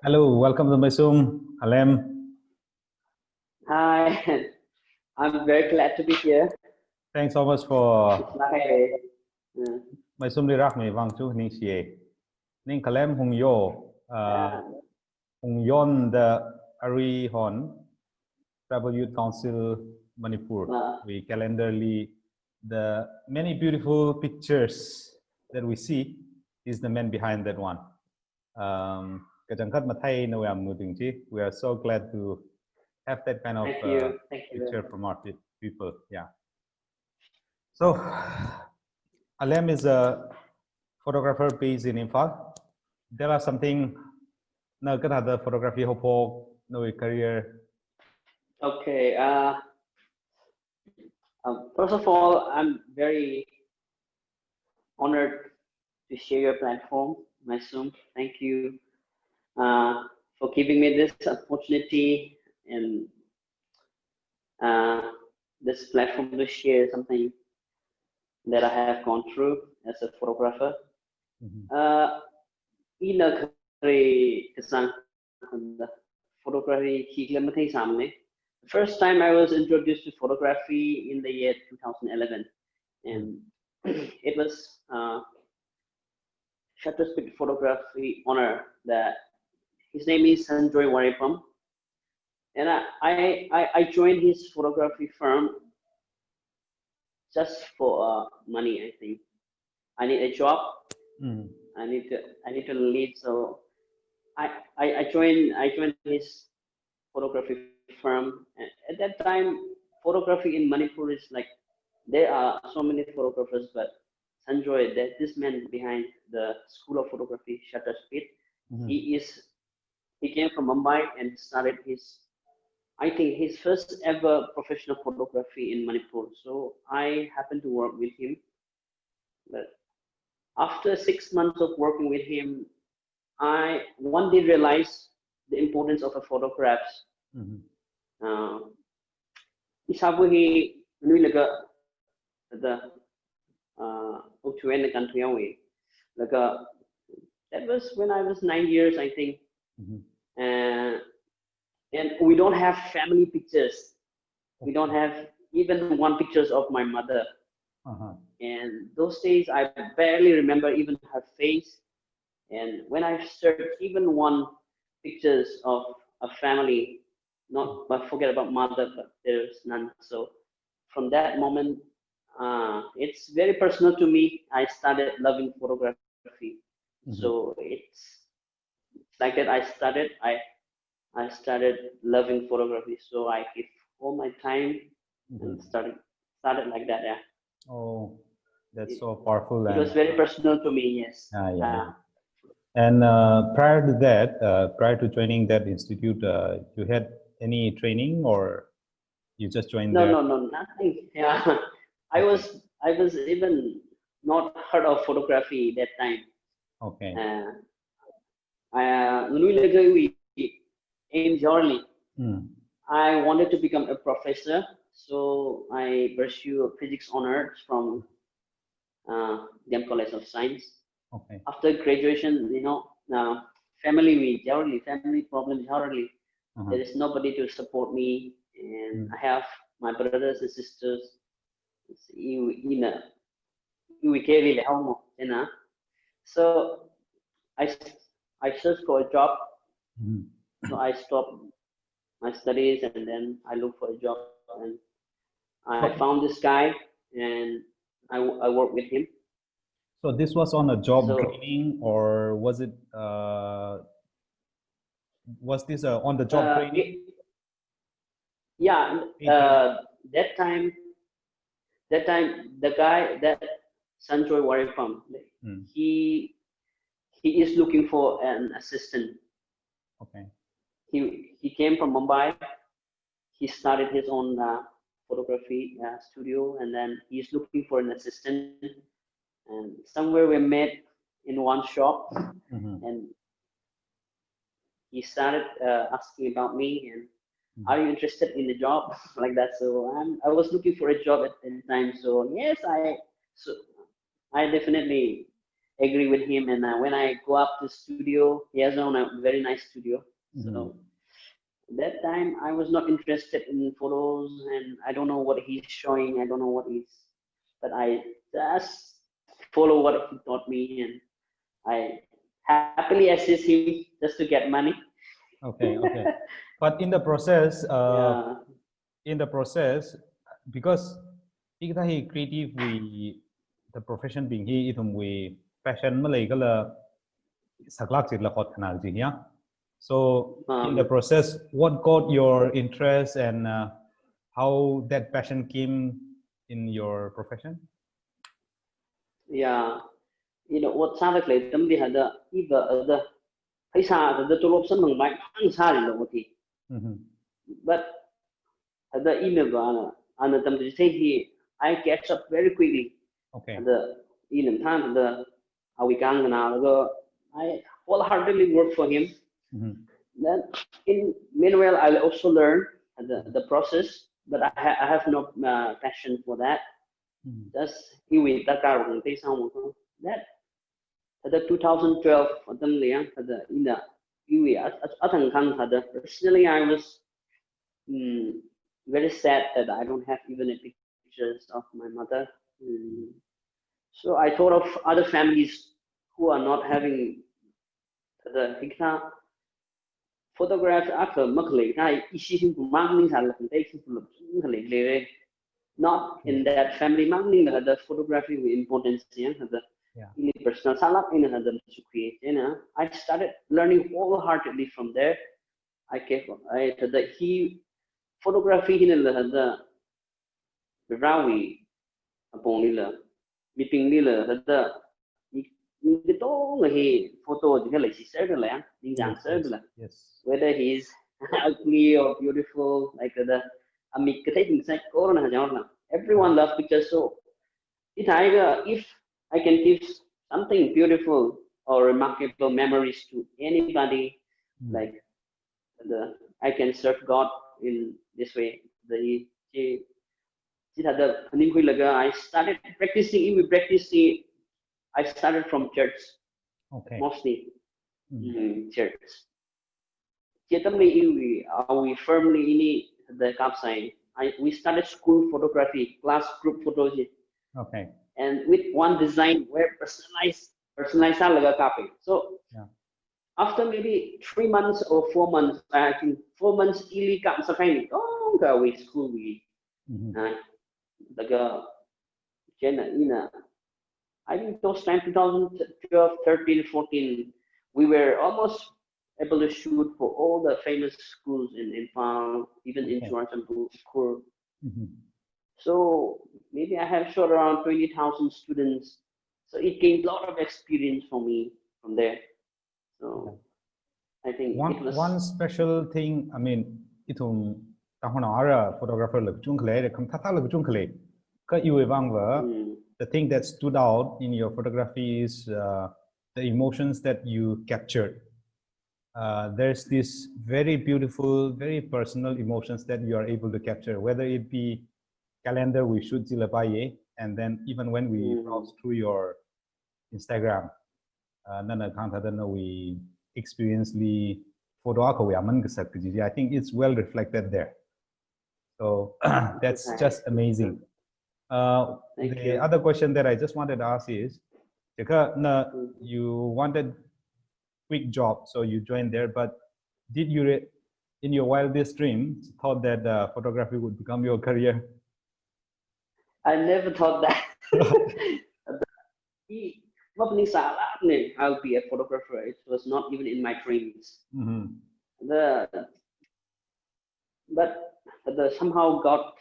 Hello, welcome to MEISUM, Alem. Hi, I'm very glad to be here. Thanks so much for Hi. MEISUM đi rắc mi vang chu ning xie. Ningkhalem Hungyo, Hungyon the Ari Hon, Tribal Youth Council Manipur. We calendar the many beautiful pictures that we see is the man behind that one. We are so glad to have that kind of picture from our people. Yeah. So, Alem is a photographer based in Imphal. There are something no other photography hope no career. Okay. First of all, I'm very honored to share your platform, MEISUM. Thank you for giving me this opportunity and this platform to share something that I have gone through as a photographer. Photography the first time I was introduced to photography in the year 2011, and it was shutter speed photography honor that his name is Sanjoy Waripam, and I joined his photography firm just for money. I think I need a job. I need to leave, so I joined his photography firm. And at that time, photography in Manipur is like there are so many photographers, but Sanjoy, this man behind the School of Photography, Shutter Speed, he came from Mumbai and started I think his first ever professional photography in Manipur. So I happened to work with him, but after 6 months of working with him, I one day realized the importance of a photographs. Isabuhi nuilaga the the country away. That was when I was 9 years, I think. And we don't have family pictures. We don't have even one pictures of my mother. And those days I barely remember even her face. And when I search even one pictures of a family, but forget about mother, but there's none. So from that moment, it's very personal to me. I started loving photography. So it's like that. I started loving photography. So I give all my time and started like that. Yeah. Oh, that's so powerful. It was very personal to me. Yes. And prior to that, prior to joining that institute, you had any training or you just joined there? No, nothing. Yeah, I was even not heard of photography that time. Okay. We aimed early. I wanted to become a professor, so I pursued physics honors from Dem College of Science. Okay. After graduation, family problems early. There is nobody to support me, and I have my brothers and sisters. So I searched for a job. So I stopped my studies and then I looked for a job, and I found this guy and I worked with him. So this was on a job training, or was it? Was this on the job training? Yeah, that time the guy that Sanjoy Waripam, he is looking for an assistant. Okay. He came from Mumbai. He started his own photography studio, and then he's looking for an assistant. And somewhere we met in one shop, and he started asking about me and are you interested in the job like that. So I was looking for a job at the time. So yes, I definitely agree with him. And when I go up to studio, he has own a very nice studio. So that time I was not interested in photos, and I don't know what he's showing. I don't know what he's, but I just follow what he taught me, and I happily assist him just to get money. Okay. But in the process, because he creative we the profession being he itum we passion malay kala saklak chit la khot khanal ji ya. So in the process, what got your interest and how that passion came in your profession? Yeah, you know what Santa Clay them they had the either the paisa the tolopson ng mic ang sari lo ti. But the email and the them say he I catch up very quickly. Okay. The in time the awikang na go I wholeheartedly work for him. Then in meanwhile I also learn the process, but I have no passion for that. Just iwi takar ng that the 2012 them liang the in the iwi atang kang personally I was very sad that I don't have even a pictures of my mother. So I thought of other families who are not having the hikna photograph after makle kai isi mang not in that family mang the photography with importance the personal salak in the create I started learning wholeheartedly from there. I he photography in the rawi upon lila meeting lila the photo whether he's ugly or beautiful, like the everyone loves pictures. So if I can give something beautiful or remarkable memories to anybody, like I can serve God in this way. I started practicing. I started from church, mostly church. We firmly in the capside. We started school photography, class group photos. Okay. And with one design where personalized copy. So after maybe 3 months or 4 months, I think 4 months ili kam sa kain go we school we. I think those time 2012, 13, 14, we were almost able to shoot for all the famous schools in Imphal, even in Church. So maybe I have shot around 20,000 students. So it gained a lot of experience for me from there. So I think one special thing. I mean, itum tahonara photographer lagchungkle, kamtata lagchungkle. The thing that stood out in your photography is the emotions that you captured. There's this very beautiful, very personal emotions that you are able to capture, whether it be Calender we shoot Zilapaye, and then even when we browse through your Instagram, we experience the photo. I think it's well reflected there. So that's just amazing. The other question that I just wanted to ask is, you wanted quick job, so you joined there, but did you, in your wildest dreams, thought that photography would become your career? I never thought that. I'll be a photographer. It was not even in my dreams. But somehow God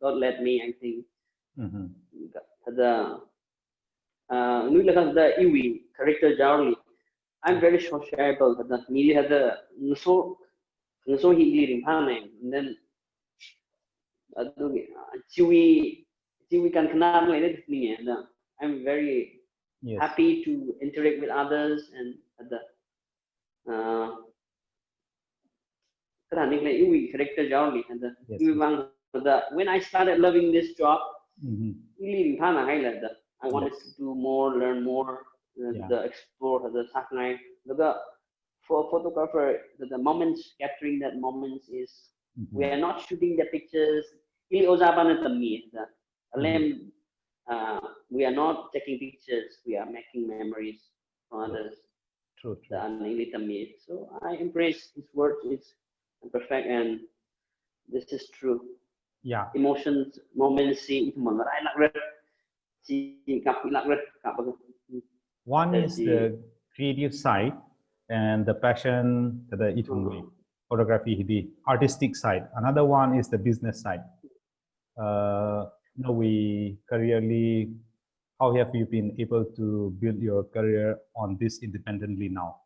led me, I think. The character Jarly, I'm very sociable. The media had the so he leading panning, and then we can connect with me, and I'm very happy to interact with others and character Jarly, and when I started loving this job, I wanted to do more, learn more, the explore the sakai the for photographer the moments capturing that moments is we are not shooting the pictures we are not taking pictures we are making memories for others. True. So I embrace his words it's perfect and this is true. Yeah. Emotions moments see one is the creative side and the passion the photography the artistic side. Another one is the business side. We careerly how have you been able to build your career on this independently now?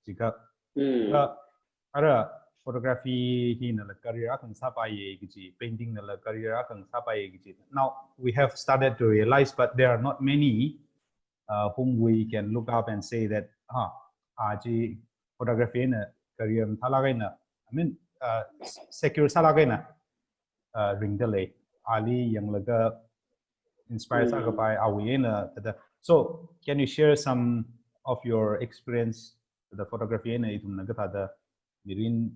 Jika photography hina career akan sapai giji, painting nala career akan sapai giji. Now we have started to realize, but there are not many whom we can look up and say that aji photography na career talagai na. I mean secure salagai na ring delay ali yang laga inspired by awina. So can you share some of your experience the photography na itu naga mirin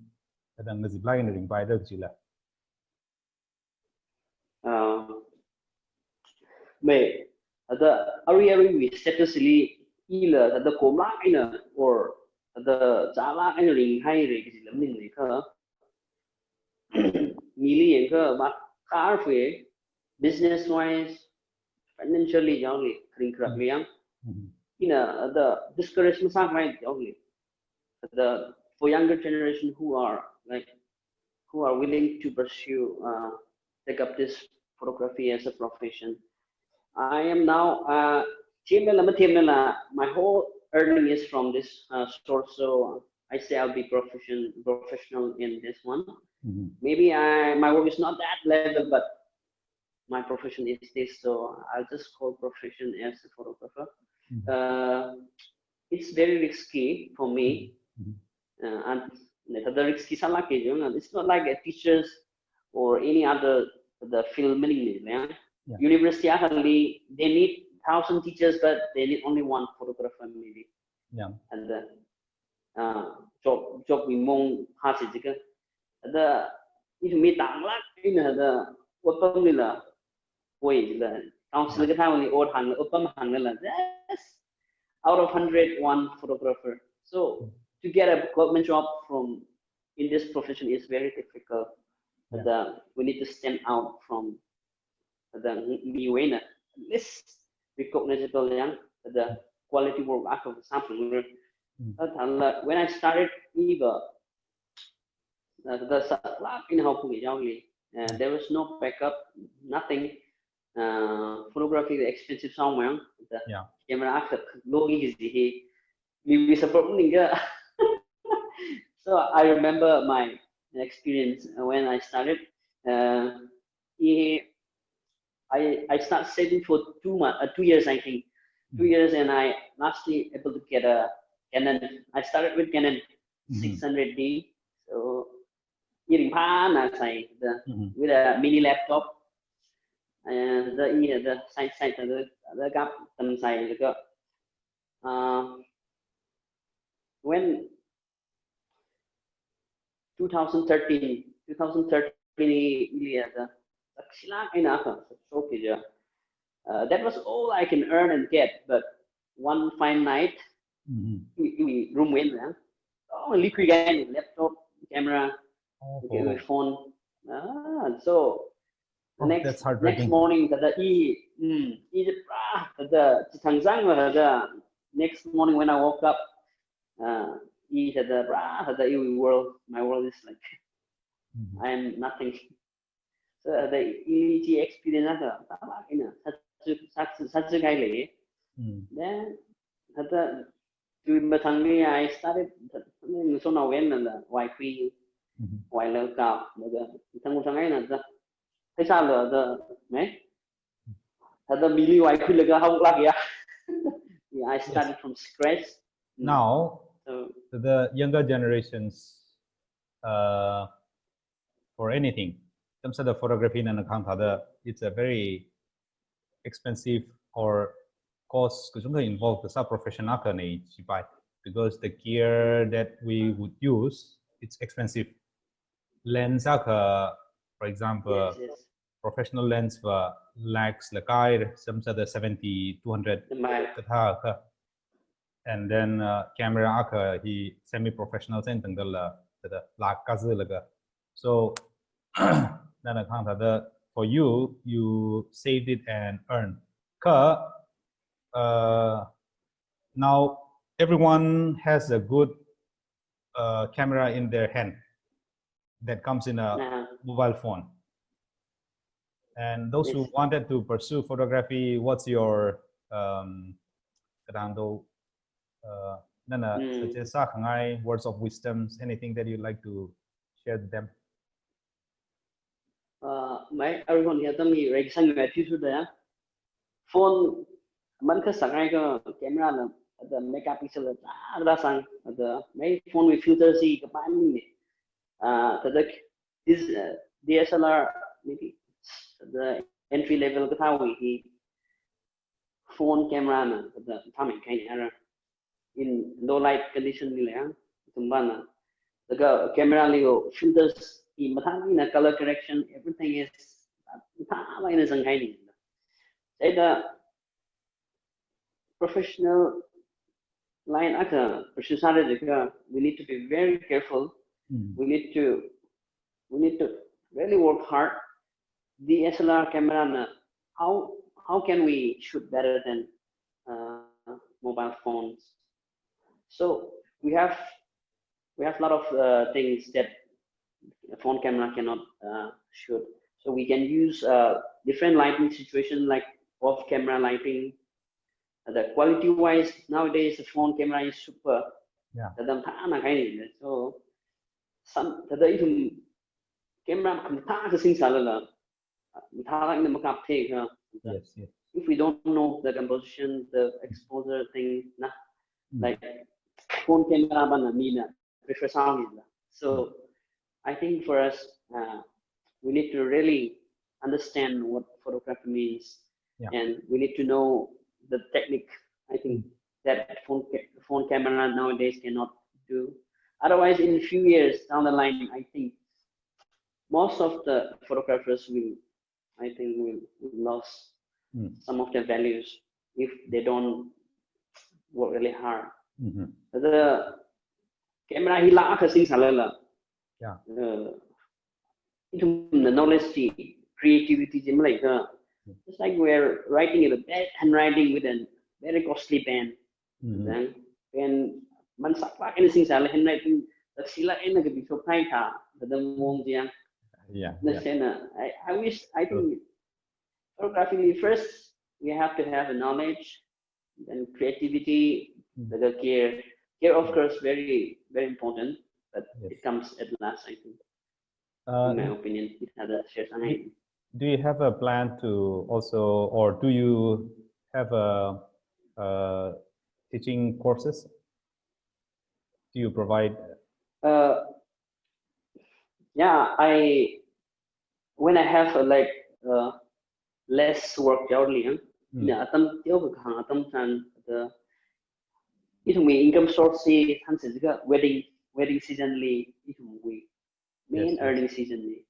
kadang ngeziblay na ring by the jila. May the area we statusly either the coma or the Java and ring high rig million but car way business wise financially only the discouragement only the for younger generation who are willing to pursue take up this photography as a profession. I am now my whole earning is from this source, so I say I'll be professional in this one. Maybe my work is not that level, but my profession is this, so I'll just call profession as a photographer. It's very risky for me, and the risky it's not like a teachers or any other the filming. University actually they need 1,000 teachers, but they need only one photographer maybe. Yeah. And the job we mong has it the if me tang la the open la way the council cái thao ni old hang open hang la out of 100 one photographer. So to get a government job from in this profession is very difficult. We need to stand out from the way less recognizable the quality work after sample. When I started either the in how there was no backup, nothing. Photography is expensive somewhere. The camera after low easy we support. So I remember my experience when I started. I started saving for 2 years, I think. 2 years, and I lastly able to get a Canon. I started with Canon 600D. So with a mini laptop and the side the gap side when 2013 that was all I can earn and get, but one fine night we room in liquid laptop camera phone so the next morning the next morning when I woke up my world is like I am nothing. So the EEG experience such a guy then I started so now when the Wi-Fi wireless card thấy sao là the mini Wi-Fi là không lagi I started from scratch. Now the younger generations for anything in terms of the photography and account it's a very expensive or cost because involved the professional because the gear that we would use it's expensive. Lens for example, professional lens for lakhs some other 70, 200 and then camera he semi-professional so for you saved it and earned now everyone has a good camera in their hand that comes in a mobile phone. And those who wanted to pursue photography, what's your words of wisdom, anything that you'd like to share with them? My everyone here me reaction phone man ka sangai ka camera the megapixel the my phone with filter see this DSLR maybe the entry level phone camera the in low light condition the camera filters color correction everything is the professional line we need to be very careful. We need to really work hard. DSLR camera how can we shoot better than mobile phones? So we have a lot of things that a phone camera cannot shoot. So we can use different lighting situation like off camera lighting. The quality wise nowadays the phone camera is super. Yeah. So some the camera yes. If we don't know the composition, the exposure thing, like phone camera prefer sound. So I think for us we need to really understand what photography means, and we need to know the technique. I think that phone camera nowadays cannot do. Otherwise, in a few years down the line, I think most of the photographers will lose some of their values if they don't work really hard. The camera the knowledge, creativity, it's like we're writing in a bad handwriting with a very costly pen. And man anything handwriting I think photography first we have to have a knowledge, then creativity, the care of course very important, but it comes at last, I think. In my opinion, it has a share. Do you have a plan to also, or do you have a teaching courses? Do you provide? Yeah, when I have less work hourly, income source wedding season main earning season.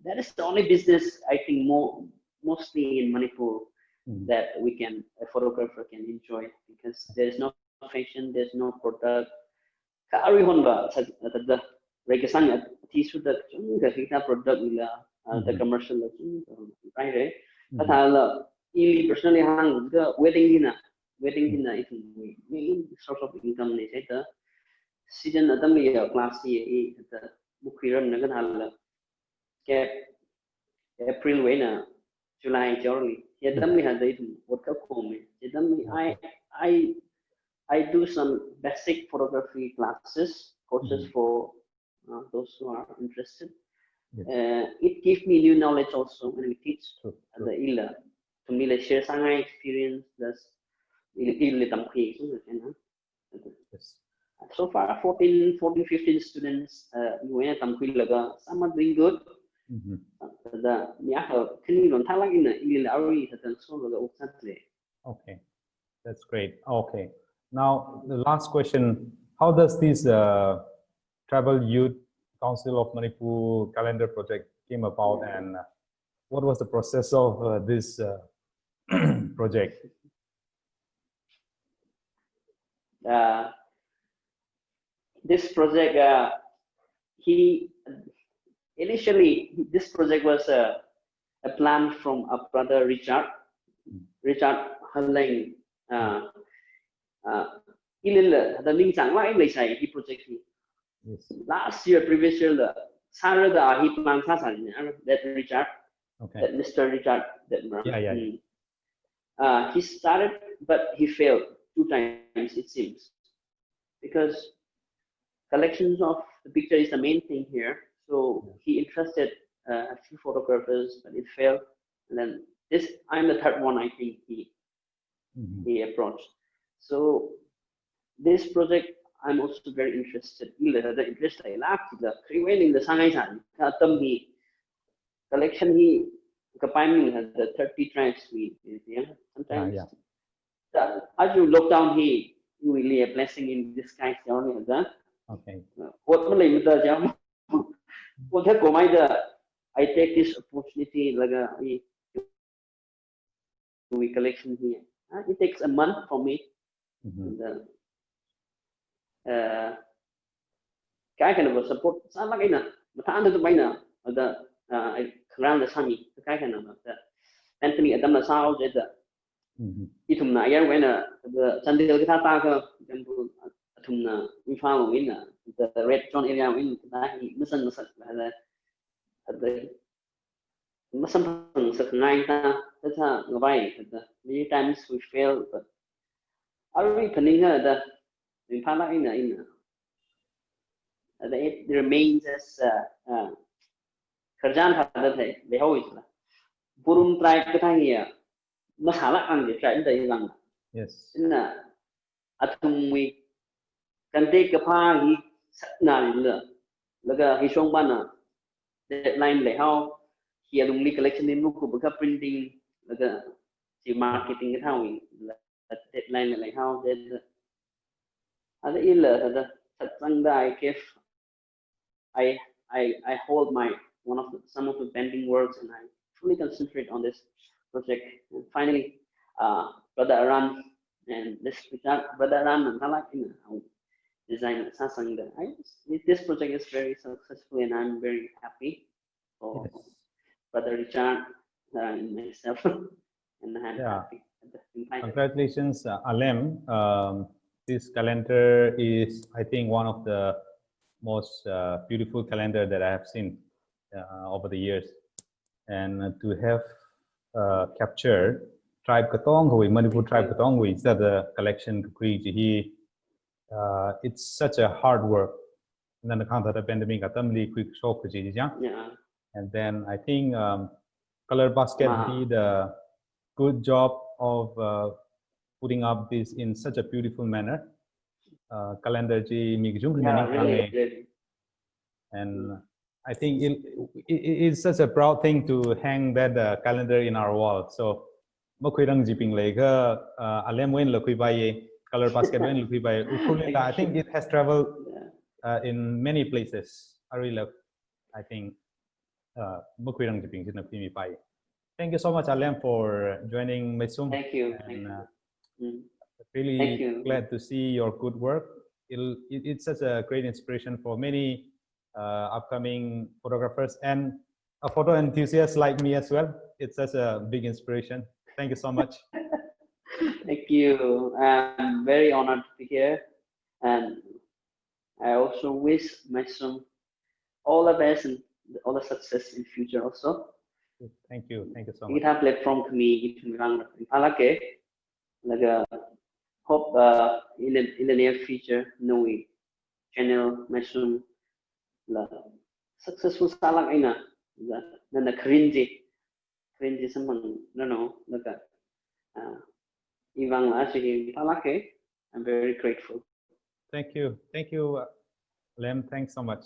That is the only business I think mostly in Manipur that a photographer can enjoy, because there is no fashion, there's no product. The product the commercial right. Personally wedding dinner is main source of income. Season class April July I do some basic photography courses for those who are interested. It gives me new knowledge also when we teach to me share some experience. So far 14, 15 students some are doing good. The Okay, that's great. Okay, now the last question: how does this Tribal Youth Council of Manipur calendar project came about, and what was the process of this project? This project, initially this project was a plan from a brother Richard Hungyo. The Ningkhalem Hungyo he project. Last year, previous year, the Sarada he plan that Richard, that Mr. Richard, that he started, but he failed 2 times it seems, because collections of the picture is the main thing here. So he interested a few photographers, but it failed. And then this, I'm the 3rd one I think he approached. So this project, I'm also very interested. The interest I like the creating the Shanghai collection he the 30 tribes we sometimes. As you look down here, you really a blessing in disguise. Okay. I take this opportunity we collection here. It takes a month for me. Cái kind of support sao cái này mà thằng anh tụi bay nè the around the sunny cái kind of Anthony Adam là sao vậy đó ít thùng này cái nè the Sunday cái thằng ta cơ thùng nè Imphal cái nè the red zone area cái ta mới sân là mới sân sực ngay ta thế sao người bay many times we fail but are we planning the Imphal cái nè it remains as kerjaan hada thai leho isla burung try ke thang masalah ang je try dai lang yes na atum we kan te ka pha hi na le laga hi song ban na deadline leho hi alumni collection ni ku ba printing laga si marketing ke thang deadline leho de ada illa hada satsang da I give I hold some of the pending works and I fully concentrate on this project. And finally, Brother Aran and this Brother Aran and Halak design Sasang. This project is very successful and I'm very happy for Brother Richard and myself. And I'm happy. Congratulations, Alem. This calendar is, I think, one of the most beautiful calendar that I have seen over the years, and to have captured tribe Katonghui, Manipur tribe Katonghui, that the collection to create it's such a hard work. And then the counter pandemic quick shock, and then I think Color Basket did a good job of putting up this in such a beautiful manner. Calendar really. And I think it is such a proud thing to hang that calendar in our wall. So Color Basket I think it has traveled in many places. I really love, I think thank you so much, Alem, for joining MEISUM. Thank you. Really glad to see your good work. It's such a great inspiration for many upcoming photographers and a photo enthusiast like me as well. It's such a big inspiration. Thank you so much. Thank you. I'm very honored to be here, and I also wish MEISUM all the best and all the success in future also. Thank you so much. Kita platform kami itu memang palake, laga hope in the near future knowing channel MEISUM la successful salang ina na cringe samang no laga Ivang actually palake. I'm very grateful. Thank you, Lem. Thanks so much.